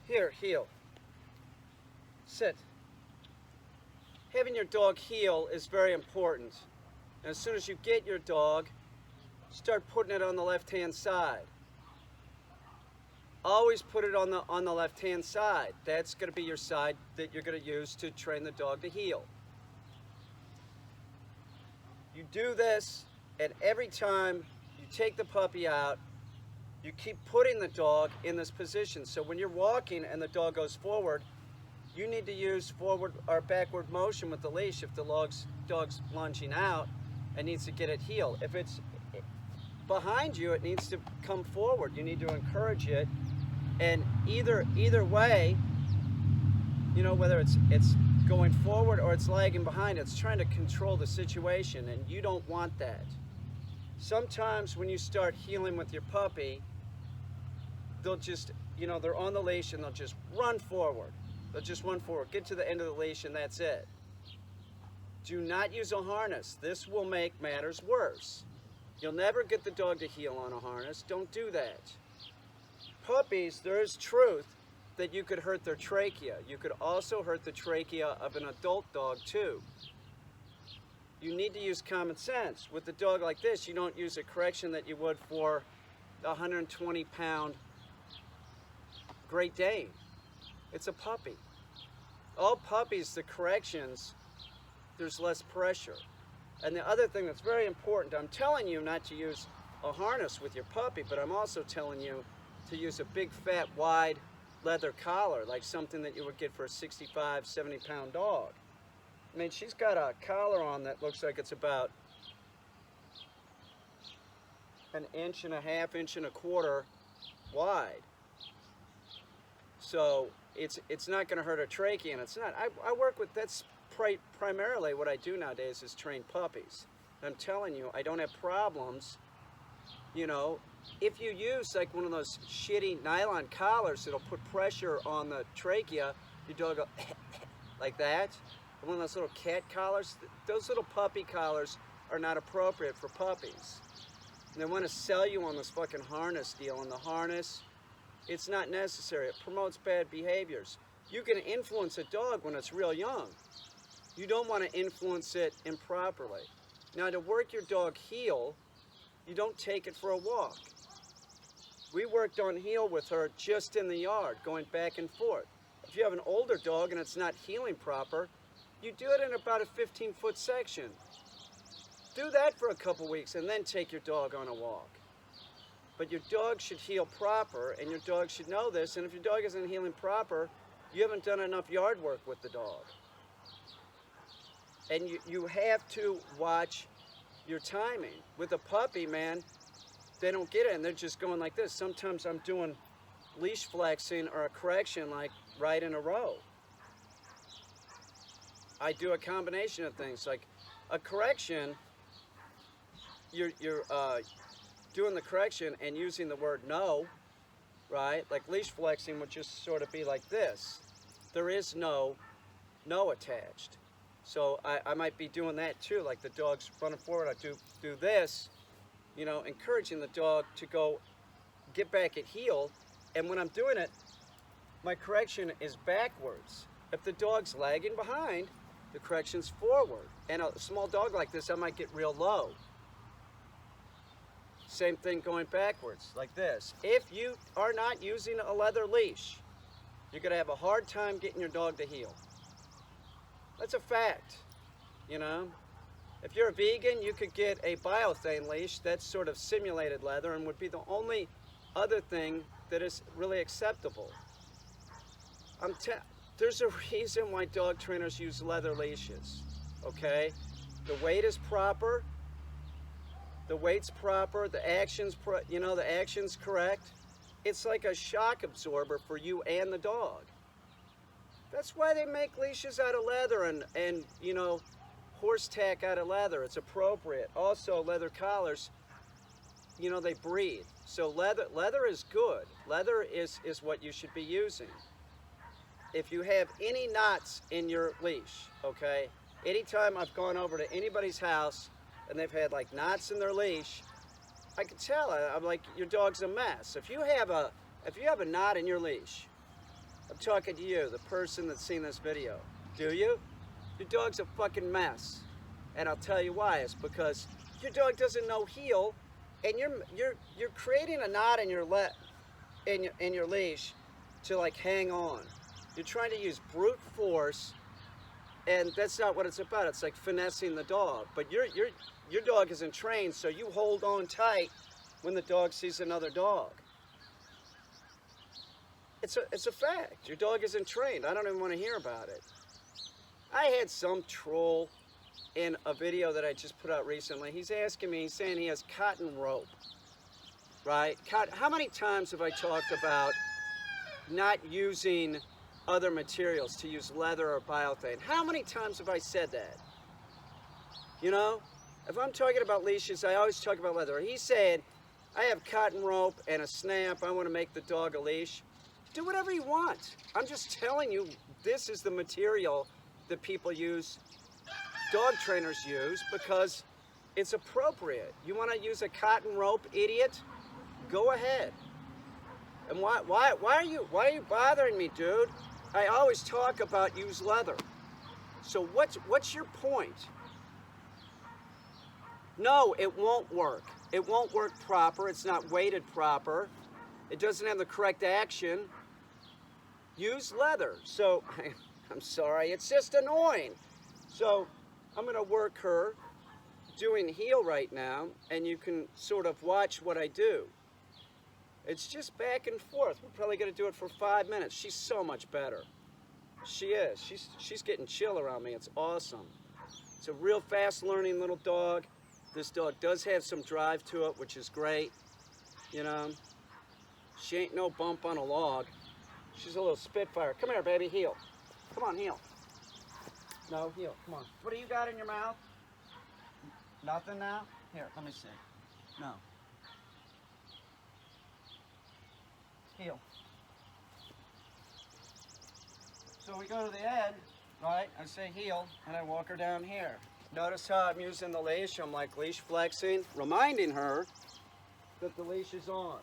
Here, heel. Sit. Having your dog heel is very important. And as soon as you get your dog, start putting it on the left-hand side. Always put it on the left-hand side. That's going to be your side that you're going to use to train the dog to heel. You do this, and every time you take the puppy out, you keep putting the dog in this position. So when you're walking and the dog goes forward, you need to use forward or backward motion with the leash if the dog's lunging out and needs to get it heel. If it's behind you, it needs to come forward. You need to encourage it. And either way, you know, whether it's going forward or it's lagging behind, it's trying to control the situation, and you don't want that. Sometimes when you start heeling with your puppy, they'll just, you know, they're on the leash and they'll just run forward. They'll just run forward, get to the end of the leash, and that's it. Do not use a harness. This will make matters worse. You'll never get the dog to heel on a harness. Don't do that. Puppies, there is truth that you could hurt their trachea. You could also hurt the trachea of an adult dog too. You need to use common sense. With a dog like this, you don't use a correction that you would for the 120-pound Great Dane. It's a puppy. All puppies, the corrections, there's less pressure. And the other thing that's very important, I'm telling you not to use a harness with your puppy, but I'm also telling you to use a big, fat, wide leather collar, like something that you would get for a 65, 70-pound dog. I mean, she's got a collar on that looks like it's about an inch and a half, inch and a quarter wide. So it's not going to hurt her trachea, and it's not. I work with, that's primarily what I do nowadays is train puppies. I'm telling you, I don't have problems. You know, if you use like one of those shitty nylon collars that'll put pressure on the trachea, your dog will like that. One of those little cat collars, those little puppy collars are not appropriate for puppies. And they want to sell you on this fucking harness deal, and the harness, it's not necessary. It promotes bad behaviors. You can influence a dog when it's real young. You don't want to influence it improperly. Now, to work your dog heel, you don't take it for a walk. We worked on heel with her just in the yard, going back and forth. If you have an older dog and it's not heeling proper, you do it in about a 15-foot section. Do that for a couple weeks and then take your dog on a walk. But your dog should heel proper, and your dog should know this, and if your dog isn't heeling proper, you haven't done enough yard work with the dog. And you have to watch your timing. With a puppy, man, they don't get it, and they're just going like this. Sometimes I'm doing leash flexing or a correction like right in a row. I do a combination of things. Like a correction, you're doing the correction and using the word no, right? Like leash flexing would just sort of be like this. There is no attached. So I might be doing that too, like the dog's running forward, I do this, you know, encouraging the dog to go get back at heel. And when I'm doing it, my correction is backwards. If the dog's lagging behind, the correction's forward. And a small dog like this, I might get real low. Same thing going backwards, like this. If you are not using a leather leash, you're gonna have a hard time getting your dog to heel. That's a fact, you know. If you're a vegan, you could get a biothane leash that's sort of simulated leather and would be the only other thing that is really acceptable. There's a reason why dog trainers use leather leashes, okay? The weight is proper, the weight's proper, the action's the action's correct. It's like a shock absorber for you and the dog. That's why they make leashes out of leather and you know, horse tack out of leather. It's appropriate. Also, leather collars, you know, they breathe. So leather is good. Leather is what you should be using. If you have any knots in your leash, okay, anytime I've gone over to anybody's house and they've had like knots in their leash, I can tell. I'm like, your dog's a mess. If you have a knot in your leash, I'm talking to you, the person that's seen this video. Do you? Your dog's a fucking mess. And I'll tell you why. It's because your dog doesn't know heel, and you're creating a knot in your in your leash to like hang on. You're trying to use brute force, and that's not what it's about. It's like finessing the dog. But your dog isn't trained, so you hold on tight when the dog sees another dog. It's a fact. Your dog isn't trained. I don't even want to hear about it. I had some troll in a video that I just put out recently. He's asking me, he's saying he has cotton rope, right? How many times have I talked about not using other materials, to use leather or biothane? How many times have I said that? You know, if I'm talking about leashes, I always talk about leather. He's saying, I have cotton rope and a snap, I want to make the dog a leash. Do whatever you want. I'm just telling you, this is the material that people use, dog trainers use, because it's appropriate. You want to use a cotton rope, idiot? Go ahead. And why are you bothering me, dude? I always talk about use leather. So what's your point? No, it won't work. It won't work proper. It's not weighted proper. It doesn't have the correct action. Use leather. So, I'm sorry, it's just annoying. So, I'm going to work her doing heel right now, and you can sort of watch what I do. It's just back and forth. We're probably going to do it for 5 minutes. She's so much better. She is. She's getting chill around me. It's awesome. It's a real fast learning little dog. This dog does have some drive to it, which is great. You know, she ain't no bump on a log. She's a little spitfire. Come here, baby, heel. Come on, heel. No, heel, come on. What do you got in your mouth? Nothing now? Here, let me see. No. Heel. So we go to the end, right? I say heel, and I walk her down here. Notice how I'm using the leash. I'm like leash flexing, reminding her that the leash is on.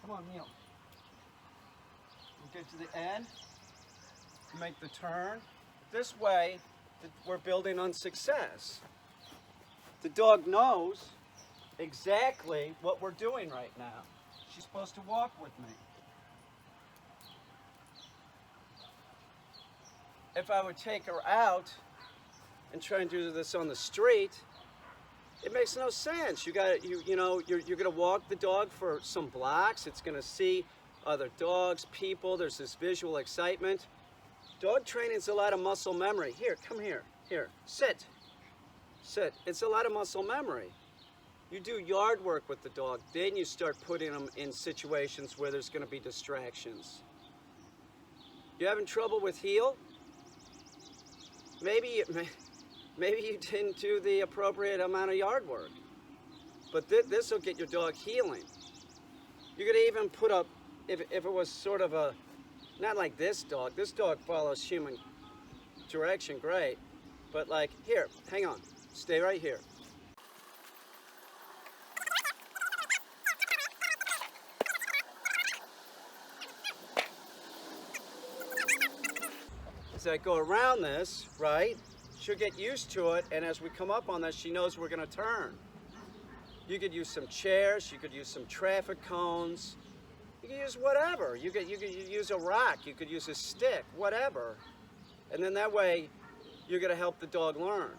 Come on, heel. We get to the end, make the turn. This way, we're building on success. The dog knows exactly what we're doing right now. She's supposed to walk with me. If I would take her out and try and do this on the street, it makes no sense. You're gonna walk the dog for some blocks. It's gonna see other dogs, people. There's this visual excitement. Dog training's a lot of muscle memory. Here, come here. Here, sit. Sit. It's a lot of muscle memory. You do yard work with the dog, then you start putting them in situations where there's going to be distractions. You having trouble with heel? Maybe you didn't do the appropriate amount of yard work. But this will get your dog healing. You could even put up, if it was sort of a, not like this dog follows human direction great, but like, here, hang on, stay right here. As I go around this, right, she'll get used to it, and as we come up on this, she knows we're gonna turn. You could use some chairs, you could use some traffic cones, you could use whatever. You could use a rock, you could use a stick, whatever. And then that way, you're gonna help the dog learn.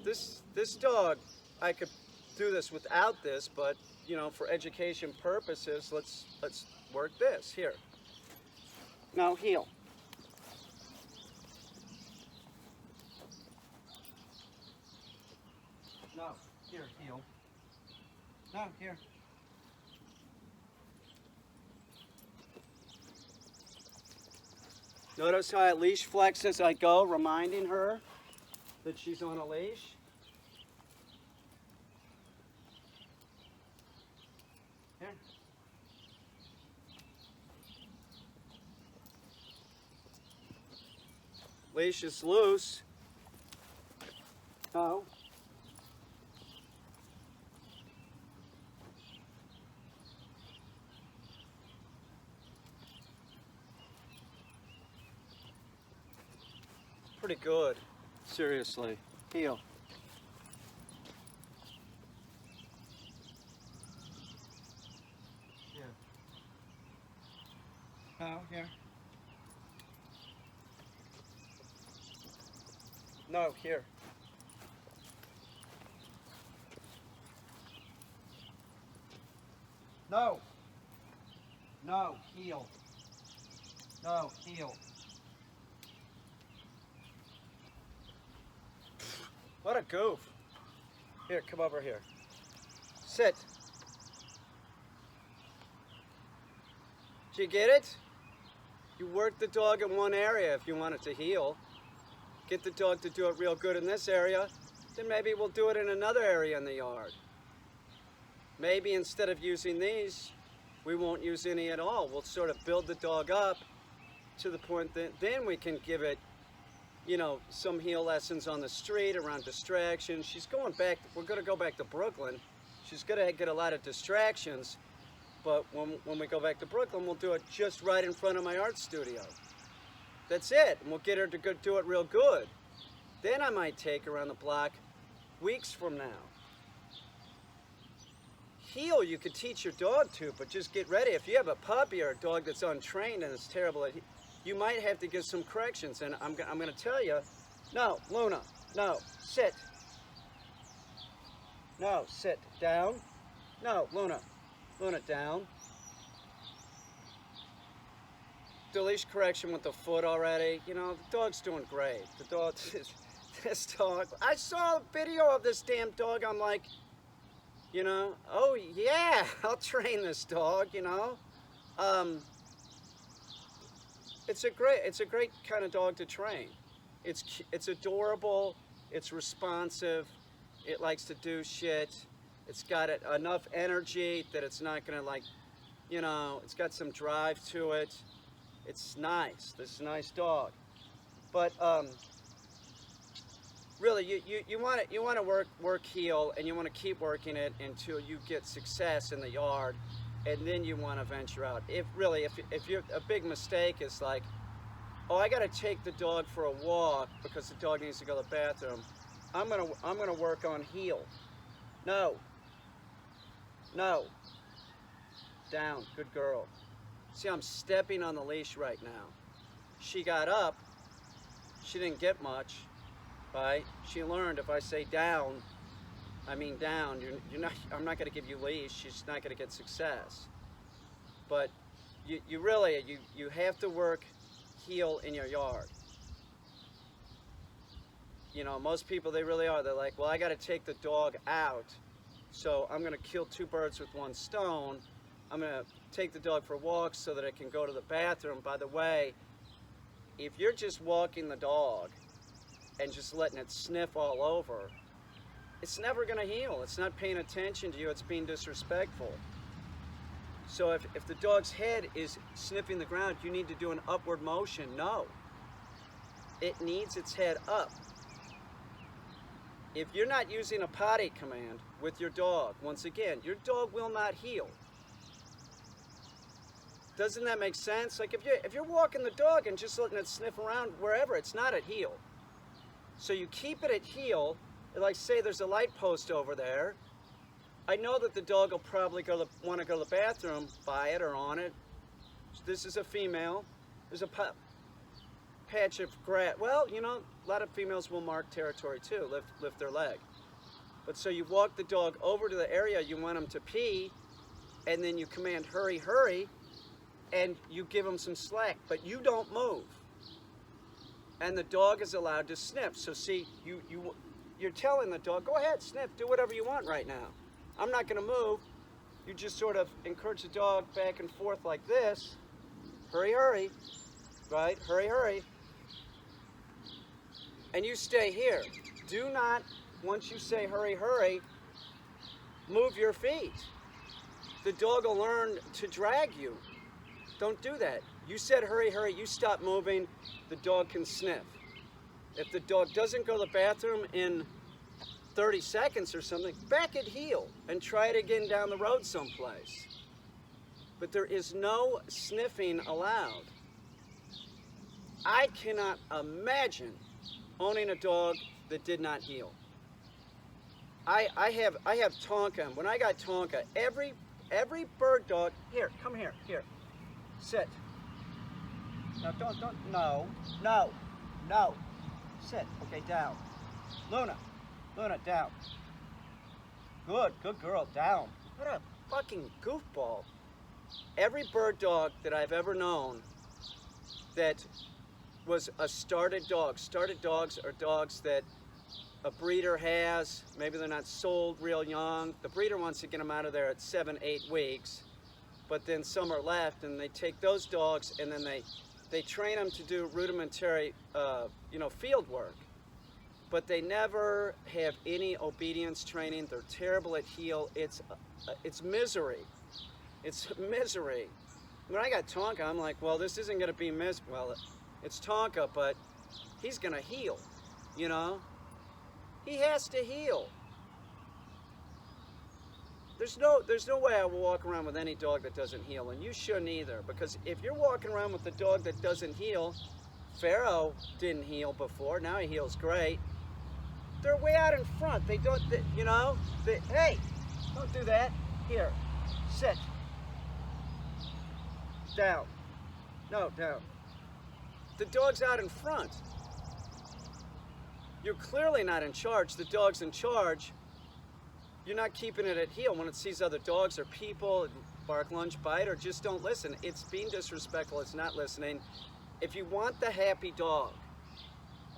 This dog, I could do this without this, but you know, for education purposes, let's work this. Here. Now heel. No, here, heel. No, here. Notice how I leash flex as I go, reminding her that she's on a leash. Here. Leash is loose. No. pretty good. Seriously. Heel. Here. No, here. No, here. No. No, heel. No, heel. What a goof. Here, come over here. Sit. Did you get it? You work the dog in one area if you want it to heel. Get the dog to do it real good in this area, then maybe we'll do it in another area in the yard. Maybe instead of using these, we won't use any at all. We'll sort of build the dog up to the point that then we can give it, you know, some heel lessons on the street around distractions. She's going back, we're going to go back to Brooklyn. She's going to get a lot of distractions, but when we go back to Brooklyn, we'll do it just right in front of my art studio. That's it, and we'll get her to go do it real good. Then I might take her around the block weeks from now. Heel you could teach your dog to, but just get ready. If you have a puppy or a dog that's untrained and is terrible at you might have to give some corrections, and I'm going to tell you, no, Luna, no, sit. No, sit, down. No, Luna, down. The leash correction with the foot already. You know, the dog's doing great. The dog, this dog, I saw a video of this damn dog. I'm like, you know, oh yeah, I'll train this dog, you know. It's a great kind of dog to train. It's adorable, it's responsive, it likes to do shit. It's got enough energy that it's not gonna, like, you know, it's got some drive to it. It's nice. This is a nice dog, but really, you want to work heel, and you want to keep working it until you get success in the yard, and then you want to venture out. If you're a big mistake is like, oh, I got to take the dog for a walk because the dog needs to go to the bathroom. I'm gonna work on heel. No. Down. Good girl. See, I'm stepping on the leash right now. She got up. She didn't get much, right? She learned if I say down, I mean down. You're not. I'm not going to give you leash. She's not going to get success. But you really have to work heel in your yard. You know, most people, they really are. They're like, well, I got to take the dog out, so I'm going to kill two birds with one stone. I'm going to take the dog for a walk so that it can go to the bathroom. By the way, if you're just walking the dog and just letting it sniff all over, it's never going to heal. It's not paying attention to you. It's being disrespectful. So if the dog's head is sniffing the ground, you need to do an upward motion. No. It needs its head up. If you're not using a potty command with your dog, once again, your dog will not heal. Doesn't that make sense? Like if you're walking the dog and just letting it sniff around wherever, it's not at heel. So you keep it at heel. Like, say there's a light post over there. I know that the dog will probably want to go to the bathroom by it or on it. This is a female. There's a patch of grass. Well, you know, a lot of females will mark territory too, lift their leg. But so you walk the dog over to the area you want him to pee, and then you command hurry, hurry, and you give him some slack, but you don't move. And the dog is allowed to sniff. So see, you're telling the dog, go ahead, sniff, do whatever you want right now. I'm not going to move. You just sort of encourage the dog back and forth like this. Hurry, hurry, right? Hurry, hurry. And you stay here. Do not, once you say hurry, hurry, move your feet. The dog will learn to drag you. Don't do that. You said hurry, hurry, you stop moving, the dog can sniff. If the dog doesn't go to the bathroom in 30 seconds or something, back at heel and try it again down the road someplace. But there is no sniffing allowed. I cannot imagine owning a dog that did not heel. I have Tonka, and when I got Tonka, every bird dog, here, come here, sit. No, no, sit, okay, down. Luna, down. Good girl, down. What a fucking goofball. Every bird dog that I've ever known that was a started dog. Started dogs are dogs that a breeder has. Maybe they're not sold real young. The breeder wants to get them out of there at 7-8 weeks. But then some are left, and they take those dogs and then they train them to do rudimentary, field work. But they never have any obedience training. They're terrible at heel. It's misery. It's misery. When I got Tonka, I'm like, well, this isn't going to be well, it's Tonka, but he's going to heel, you know? He has to heel. There's no way I will walk around with any dog that doesn't heel, and you shouldn't either, because if you're walking around with a dog that doesn't heel, Pharaoh didn't heel before, now he heels great. They're way out in front. Hey, don't do that. Here, sit. Down. No, down. The dog's out in front. You're clearly not in charge. The dog's in charge. You're not keeping it at heel when it sees other dogs or people, bark, lunge, bite, or just don't listen. It's being disrespectful. It's not listening. If you want the happy dog,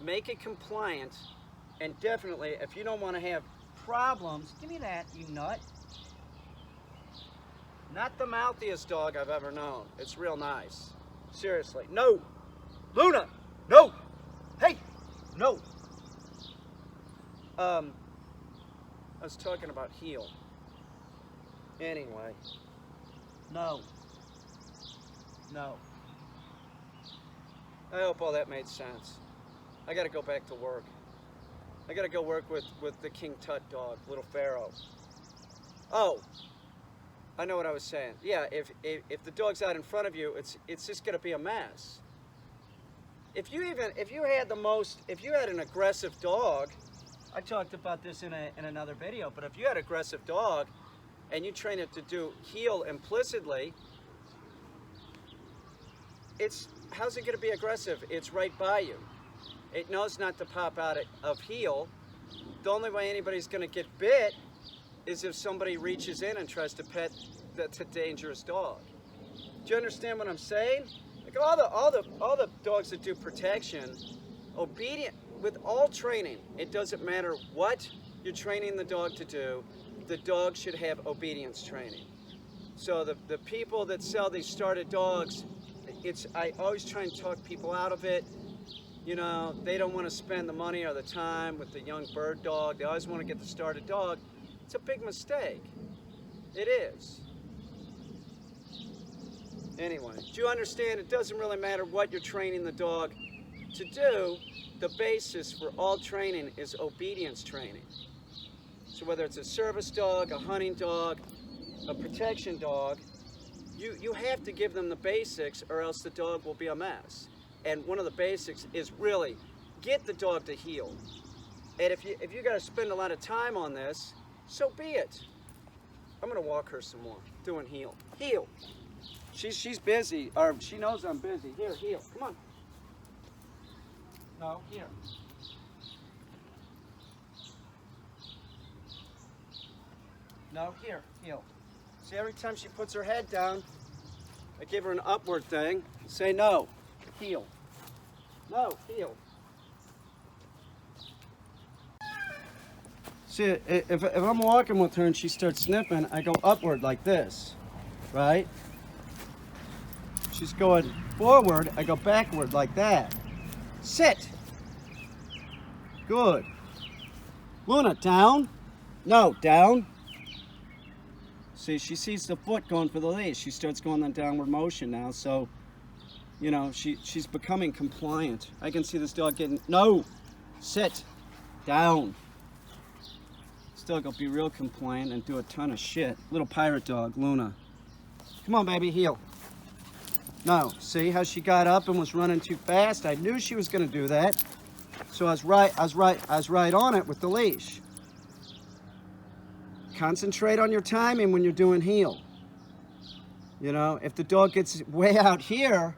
make it compliant, and definitely, if you don't want to have problems, give me that, you nut. Not the mouthiest dog I've ever known. It's real nice. Seriously. No. Luna. No. Hey. No. I was talking about heel. Anyway. No. I hope all that made sense. I got to go back to work. I got to go work with the King Tut dog, little Pharaoh. Oh. I know what I was saying. Yeah, if the dog's out in front of you, it's just going to be a mess. If you had an aggressive dog, I talked about this in another video, but if you had an aggressive dog and you train it to do heel implicitly, how's it going to be aggressive? It's right by you. It knows not to pop out of heel. The only way anybody's going to get bit is if somebody reaches in and tries to pet the dangerous dog. Do you understand what I'm saying? Like all the dogs that do protection, obedient, with all training, it doesn't matter what you're training the dog to do, the dog should have obedience training. So the people that sell these started dogs, I always try and talk people out of it. You know, they don't want to spend the money or the time with the young bird dog. They always want to get the started dog. It's a big mistake. It is. Anyway, do you understand? It doesn't really matter what you're training the dog to do. The basis for all training is obedience training. So whether it's a service dog, a hunting dog, a protection dog, you have to give them the basics or else the dog will be a mess. And one of the basics is really get the dog to heel. And if you got to spend a lot of time on this, so be it. I'm going to walk her some more, doing heel. Heel. She's busy, or she knows I'm busy. Here, heel. Come on. No, here. No, here, heel. See, every time she puts her head down, I give her an upward thing. Say no, heel. No, heel. See, if I'm walking with her and she starts sniffing, I go upward like this, right? She's going forward, I go backward like that. Sit. Good. Luna, down. No, down. See, she sees the foot going for the leash. She starts going in downward motion now, so, you know, she's becoming compliant. I can see this dog getting, no, sit, down. Still gonna be real compliant and do a ton of shit. Little pirate dog, Luna. Come on, baby, heel. No, see how she got up and was running too fast? I knew she was gonna do that. So I was right on it with the leash. Concentrate on your timing when you're doing heel. You know, if the dog gets way out here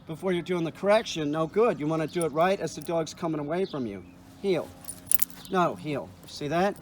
before you're doing the correction, no good. You want to do it right as the dog's coming away from you. Heel. No, heel. See that?